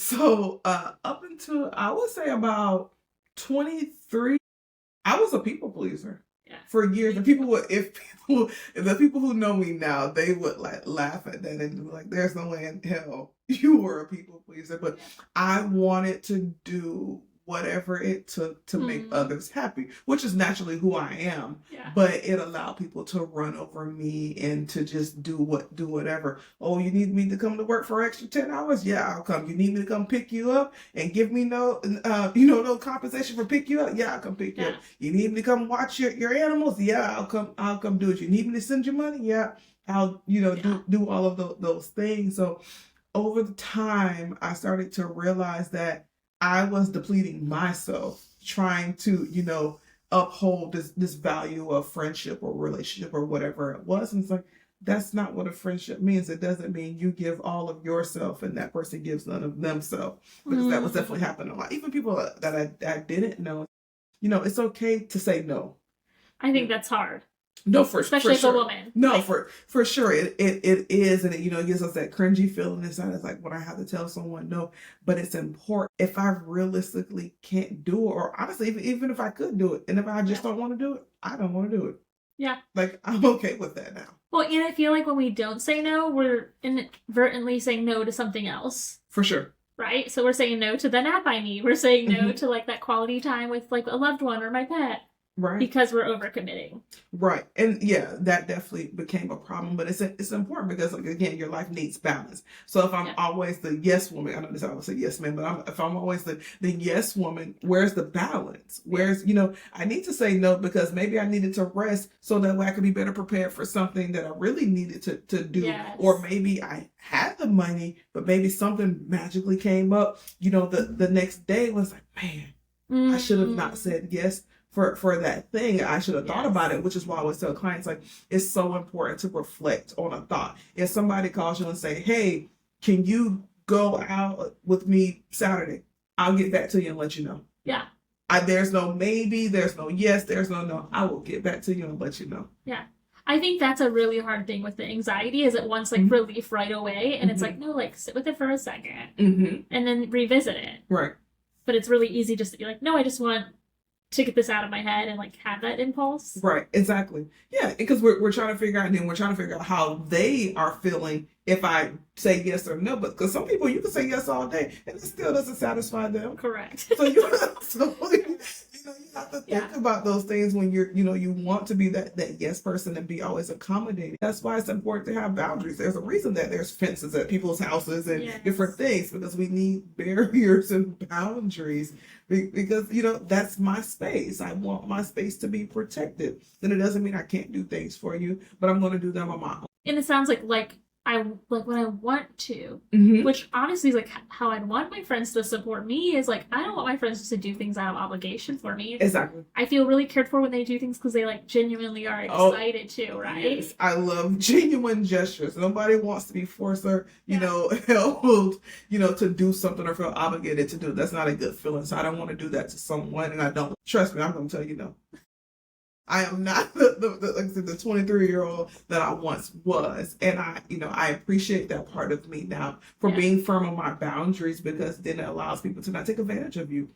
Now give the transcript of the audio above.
So up until I would say about 23, I was a people pleaser. Yeah. For years, and the people who know me now, they would like laugh at that and be like, "There's no way in hell you were a people pleaser." But I wanted to do whatever it took to make others happy, which is naturally who I am. Yeah. But it allowed people to run over me and to just do whatever. Oh, you need me to come to work for extra 10 hours? Yeah, I'll come. You need me to come pick you up and give me no compensation for pick you up? Yeah, I'll come pick you up. You need me to come watch your animals? Yeah, I'll come do it. You need me to send you money? Yeah, I'll do all of those things. So over the time, I started to realize that I was depleting myself trying to uphold this value of friendship or relationship or whatever it was. And it's like, that's not what a friendship means. It doesn't mean you give all of yourself and that person gives none of themselves, because that was definitely happening a lot. Even people that I didn't know, it's okay to say no. I think that's hard. No, especially as a woman. No, for sure it is, and it gives us that cringy feeling inside. It's like when I have to tell someone no, but it's important. If I realistically can't do it, or honestly, even if I could do it, and if I just don't want to do it, I don't want to do it. Yeah, like I'm okay with that now. Well, and I feel like when we don't say no, we're inadvertently saying no to something else. For sure. Right? So we're saying no to the nap I need. We're saying no to like that quality time with like a loved one or my pet. Right. Because we're overcommitting. Right. And yeah, that definitely became a problem. But it's important because, like, again, your life needs balance. So if I'm always the yes woman, I know this I would say yes man, but if I'm always the yes woman, where's the balance? Where's, I need to say no because maybe I needed to rest so that way I could be better prepared for something that I really needed to do. Yes. Or maybe I had the money, but maybe something magically came up, the next day was like, man, I should have not said yes for that thing. I should have thought about it, which is why I always tell clients, like, it's so important to reflect on a thought. If somebody calls you and say, hey, can you go out with me Saturday? I'll get back to you and let you know. Yeah. There's no maybe, there's no yes, there's no. I will get back to you and let you know. Yeah. I think that's a really hard thing with the anxiety is it wants like relief right away. And it's like, no, like sit with it for a second and then revisit it. Right. But it's really easy just to be like, no, I just want to get this out of my head and like have that impulse. Right, exactly. Yeah, because we're trying to figure out how they are feeling if I say yes or no. But because some people you can say yes all day and it still doesn't satisfy them. Correct. So you have to think about those things when you want to be that yes person and be always accommodating. That's why it's important to have boundaries. There's a reason that there's fences at people's houses and different things, because we need barriers and boundaries. Because that's my space. I want my space to be protected. Then it doesn't mean I can't do things for you, but I'm going to do them on my own. And it sounds like I when I want to, which honestly is like how I'd want my friends to support me is like, I don't want my friends to do things out of obligation for me. Exactly. I feel really cared for when they do things because they like genuinely are excited too, right? Yes. I love genuine gestures. Nobody wants to be forced or, held, to do something or feel obligated to do. That's not a good feeling. So I don't want to do that to someone, and I don't. Trust me, I'm going to tell you no. I am not the 23-year-old that I once was. And I appreciate that part of me now for being firm on my boundaries, because then it allows people to not take advantage of you.